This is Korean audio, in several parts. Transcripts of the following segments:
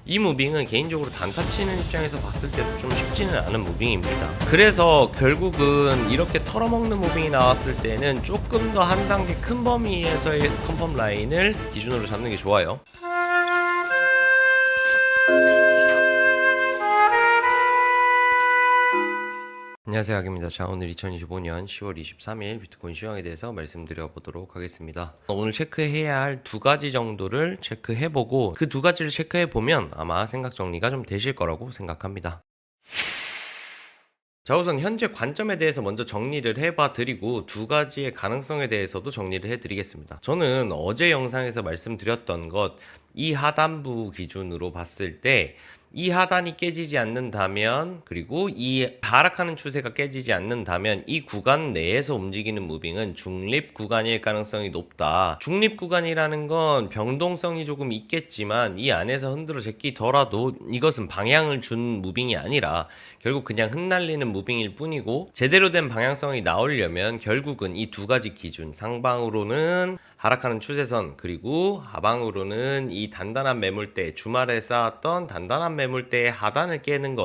이 무빙은 개인적으로 단타 치는 입장에서 봤을 때도 좀 쉽지는 않은 무빙입니다. 그래서 결국은 이렇게 털어먹는 무빙이 나왔을 때는 조금 더 한 단계 큰 범위에서의 컨펌 라인을 기준으로 잡는 게 좋아요. 안녕하세요, 학입니다. 자, 오늘 2025년 10월 23일 비트코인 시황에 대해서 말씀드려 보도록 하겠습니다. 오늘 체크해야 할 두 가지 정도를 체크해보고 그 두 가지를 체크해보면 아마 생각 정리가 좀 되실 거라고 생각합니다. 자, 우선 현재 관점에 대해서 먼저 정리를 해봐 드리고 두 가지의 가능성에 대해서도 정리를 해 드리겠습니다. 저는 어제 영상에서 말씀드렸던 것, 이 하단부 기준으로 봤을 때 이 하단이 깨지지 않는다면, 그리고 이 하락하는 추세가 깨지지 않는다면 이 구간 내에서 움직이는 무빙은 중립 구간일 가능성이 높다. 중립 구간이라는 건 변동성이 조금 있겠지만 이 안에서 흔들어 제끼더라도 이것은 방향을 준 무빙이 아니라 결국 그냥 흩날리는 무빙일 뿐이고, 제대로 된 방향성이 나오려면 결국은 이 두 가지 기준, 상방으로는 하락하는 추세선, 그리고 하방으로는 이 단단한 매물대, 주말에 쌓았던 단단한 매물대의 하단을 깨는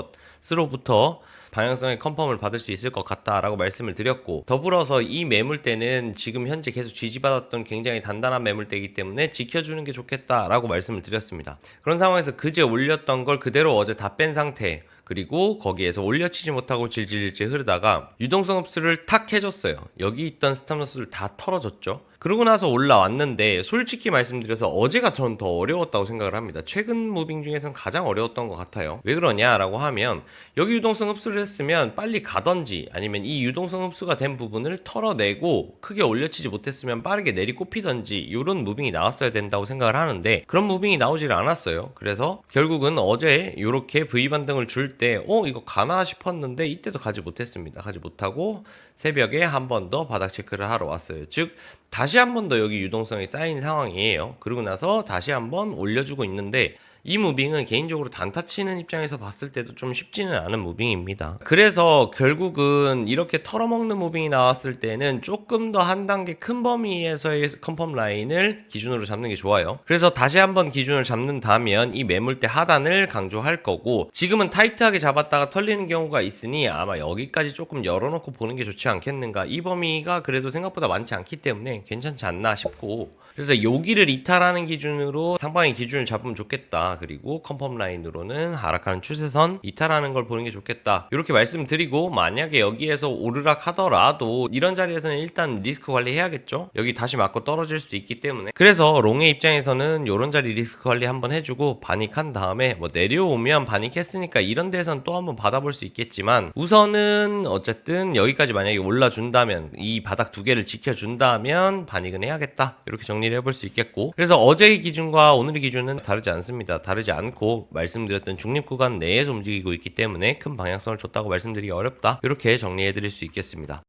것으로부터 방향성의 컨펌을 받을 수 있을 것 같다라고 말씀을 드렸고, 더불어서 이 매물대는 지금 현재 계속 지지받았던 굉장히 단단한 매물대이기 때문에 지켜주는 게 좋겠다라고 말씀을 드렸습니다. 그런 상황에서 그제 올렸던 걸 그대로 어제 다 뺀 상태, 그리고 거기에서 올려치지 못하고 질질질 흐르다가 유동성 흡수를 탁 해줬어요. 여기 있던 스탑로스를 다 털어줬죠. 그러고 나서 올라왔는데 솔직히 말씀드려서 어제가 전 더 어려웠다고 생각을 합니다. 최근 무빙 중에선 가장 어려웠던 것 같아요. 왜 그러냐라고 하면 여기 유동성 흡수를 했으면 빨리 가던지, 아니면 이 유동성 흡수가 된 부분을 털어내고 크게 올려치지 못했으면 빠르게 내리꼽히던지 이런 무빙이 나왔어야 된다고 생각을 하는데 그런 무빙이 나오질 않았어요. 그래서 결국은 어제 이렇게 V 반등을 줄 때 이거 가나 싶었는데 이때도 가지 못했습니다. 가지 못하고 새벽에 한 번 더 바닥 체크를 하러 왔어요. 즉 다시 한 번 더 여기 유동성이 쌓인 상황이에요. 그러고 나서 다시 한 번 올려주고 있는데 이 무빙은 개인적으로 단타 치는 입장에서 봤을 때도 좀 쉽지는 않은 무빙입니다. 그래서 결국은 이렇게 털어먹는 무빙이 나왔을 때는 조금 더 한 단계 큰 범위에서의 컨펌 라인을 기준으로 잡는 게 좋아요. 그래서 다시 한번 기준을 잡는다면 이 매물대 하단을 강조할 거고, 지금은 타이트하게 잡았다가 털리는 경우가 있으니 아마 여기까지 조금 열어놓고 보는 게 좋지 않겠는가. 이 범위가 그래도 생각보다 많지 않기 때문에 괜찮지 않나 싶고, 그래서 여기를 이탈하는 기준으로 상방의 기준을 잡으면 좋겠다. 그리고 컨펌 라인으로는 하락하는 추세선 이탈하는 걸 보는 게 좋겠다. 이렇게 말씀드리고, 만약에 여기에서 오르락 하더라도 이런 자리에서는 일단 리스크 관리해야겠죠. 여기 다시 맞고 떨어질 수도 있기 때문에. 그래서 롱의 입장에서는 이런 자리 리스크 관리 한번 해주고 반익한 다음에 뭐 내려오면 반익했으니까 이런 데선 또 한번 받아볼 수 있겠지만, 우선은 어쨌든 여기까지 만약에 올라준다면, 이 바닥 두 개를 지켜준다면 반익은 해야겠다. 이렇게 정리를 해볼 수 있겠고, 그래서 어제의 기준과 오늘의 기준은 다르지 않습니다. 다르지 않고 말씀드렸던 중립 구간 내에서 움직이고 있기 때문에 큰 방향성을 줬다고 말씀드리기 어렵다. 이렇게 정리해 드릴 수 있겠습니다.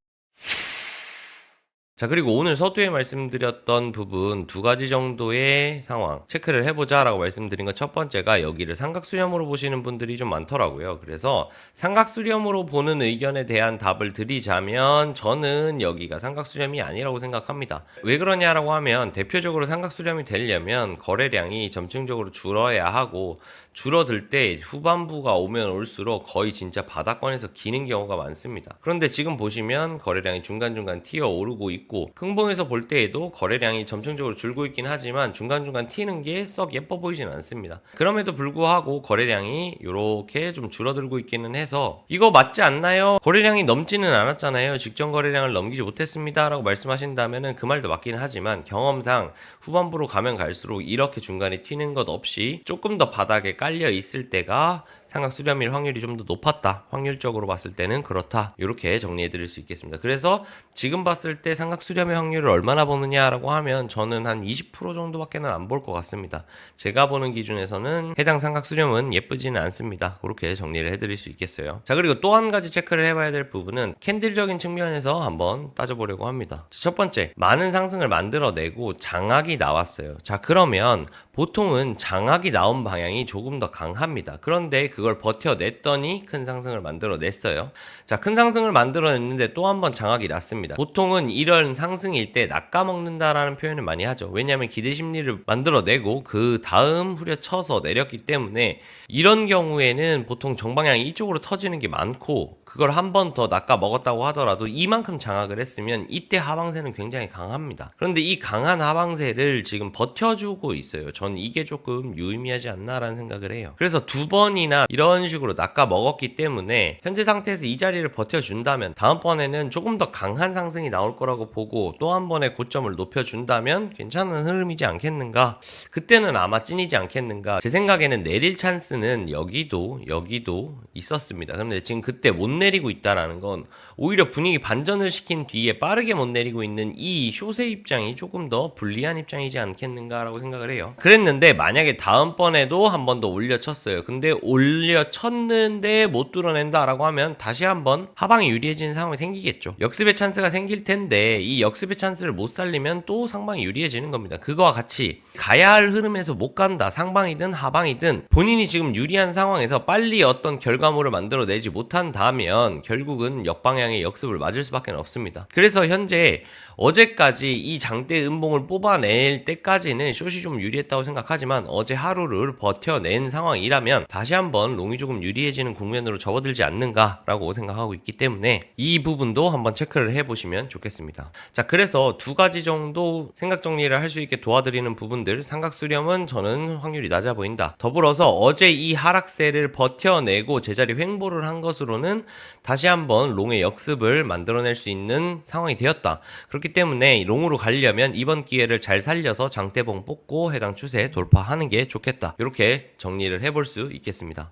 자, 그리고 오늘 서두에 말씀드렸던 부분 두 가지 정도의 상황 체크를 해보자 라고 말씀드린 것 첫 번째가, 여기를 삼각수렴으로 보시는 분들이 좀 많더라고요. 그래서 삼각수렴으로 보는 의견에 대한 답을 드리자면 저는 여기가 삼각수렴이 아니라고 생각합니다. 왜 그러냐라고 하면, 대표적으로 삼각수렴이 되려면 거래량이 점층적으로 줄어야 하고, 줄어들 때 후반부가 오면 올수록 거의 진짜 바닥권에서 기는 경우가 많습니다. 그런데 지금 보시면 거래량이 중간중간 튀어 오르고 있고, 큰봉에서 볼 때에도 거래량이 점층적으로 줄고 있긴 하지만 중간중간 튀는 게 썩 예뻐 보이진 않습니다. 그럼에도 불구하고 거래량이 이렇게 좀 줄어들고 있기는 해서 이거 맞지 않나요? 거래량이 넘지는 않았잖아요. 직전 거래량을 넘기지 못했습니다 라고 말씀하신다면 그 말도 맞긴 하지만, 경험상 후반부로 가면 갈수록 이렇게 중간에 튀는 것 없이 조금 더 바닥에 깔려 있을 때가 삼각 수렴일 확률이 좀 더 높았다. 확률적으로 봤을 때는 그렇다. 이렇게 정리해 드릴 수 있겠습니다. 그래서 지금 봤을 때 삼각 수렴의 확률을 얼마나 보느냐라고 하면 저는 한 20% 정도밖에는 안 볼 것 같습니다. 제가 보는 기준에서는 해당 삼각 수렴은 예쁘지는 않습니다. 그렇게 정리를 해 드릴 수 있겠어요. 자, 그리고 또 한 가지 체크를 해봐야 될 부분은 캔들적인 측면에서 한번 따져보려고 합니다. 첫 번째, 많은 상승을 만들어내고 장악이 나왔어요. 자, 그러면 보통은 장악이 나온 방향이 조금 더 강합니다. 그런데 그걸 그걸 버텨냈더니 큰 상승을 만들어냈어요. 자, 큰 상승을 만들어냈는데 또 한 번 장악이 났습니다. 보통은 이런 상승일 때 낚아먹는다라는 표현을 많이 하죠. 왜냐하면 기대 심리를 만들어내고 그 다음 후려쳐서 내렸기 때문에 이런 경우에는 보통 정방향이 이쪽으로 터지는 게 많고, 그걸 한 번 더 낚아 먹었다고 하더라도 이만큼 장악을 했으면 이때 하방세는 굉장히 강합니다. 그런데 이 강한 하방세를 지금 버텨주고 있어요. 전 이게 조금 유의미하지 않나라는 생각을 해요. 그래서 두 번이나 이런 식으로 낚아 먹었기 때문에 현재 상태에서 이 자리를 버텨준다면 다음번에는 조금 더 강한 상승이 나올 거라고 보고 또 한 번의 고점을 높여준다면 괜찮은 흐름이지 않겠는가. 그때는 아마 찐이지 않겠는가. 제 생각에는 내릴 찬스는 여기도 있었습니다. 그런데 지금 그때 못 내리고 있다라는 건 오히려 분위기 반전을 시킨 뒤에 빠르게 못 내리고 있는 이 숏의 입장이 조금 더 불리한 입장이지 않겠는가라고 생각을 해요. 그랬는데 만약에 다음번에도 한 번 더 올려쳤어요. 근데 올려쳤는데 못 뚫어낸다라고 하면 다시 한번 하방이 유리해지는 상황이 생기겠죠. 역습의 찬스가 생길 텐데 이 역습의 찬스를 못 살리면 또 상방이 유리해지는 겁니다. 그거와 같이 가야 할 흐름에서 못 간다. 상방이든 하방이든 본인이 지금 유리한 상황에서 빨리 어떤 결과물을 만들어내지 못한다면 결국은 역방향의 역습을 맞을 수밖에 없습니다. 그래서 현재 어제까지 이 장대 음봉을 뽑아낼 때까지는 숏이 좀 유리했다고 생각하지만 어제 하루를 버텨낸 상황이라면 다시 한번 롱이 조금 유리해지는 국면으로 접어들지 않는가라고 생각하고 있기 때문에 이 부분도 한번 체크를 해보시면 좋겠습니다. 자, 그래서 두 가지 정도 생각 정리를 할 수 있게 도와드리는 부분들, 삼각 수렴은 저는 확률이 낮아 보인다. 더불어서 어제 이 하락세를 버텨내고 제자리 횡보를 한 것으로는 다시 한번 롱의 역습을 만들어낼 수 있는 상황이 되었다. 그렇기 때문에 롱으로 가려면 이번 기회를 잘 살려서 장대봉 뽑고 해당 추세 돌파하는 게 좋겠다. 이렇게 정리를 해볼 수 있겠습니다.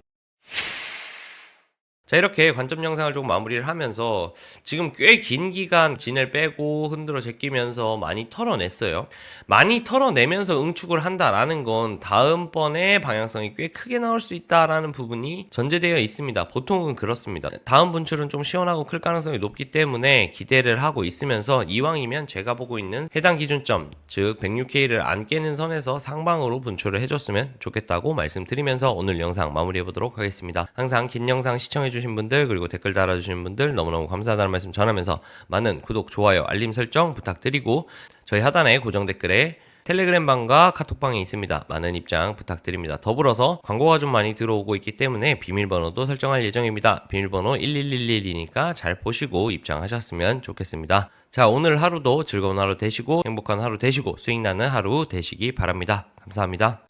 자, 이렇게 관점 영상을 조금 마무리를 하면서 지금 꽤 긴 기간 진을 빼고 흔들어 제끼면서 많이 털어냈어요. 많이 털어내면서 응축을 한다라는 건 다음번에 방향성이 꽤 크게 나올 수 있다라는 부분이 전제되어 있습니다. 보통은 그렇습니다. 다음 분출은 좀 시원하고 클 가능성이 높기 때문에 기대를 하고 있으면서 이왕이면 제가 보고 있는 해당 기준점, 즉 106K를 안 깨는 선에서 상방으로 분출을 해줬으면 좋겠다고 말씀드리면서 오늘 영상 마무리해보도록 하겠습니다. 항상 긴 영상 시청해주신 분들 그리고 댓글 달아주신 분들 너무너무 감사하다는 말씀 전하면서 많은 구독, 좋아요, 알림 설정 부탁드리고 저희 하단에 고정 댓글에 텔레그램 방과 카톡방이 있습니다. 많은 입장 부탁드립니다. 더불어서 광고가 좀 많이 들어오고 있기 때문에 비밀번호도 설정할 예정입니다. 비밀번호 1111이니까 잘 보시고 입장하셨으면 좋겠습니다. 자, 오늘 하루도 즐거운 하루 되시고 행복한 하루 되시고 수익 나는 하루 되시기 바랍니다. 감사합니다.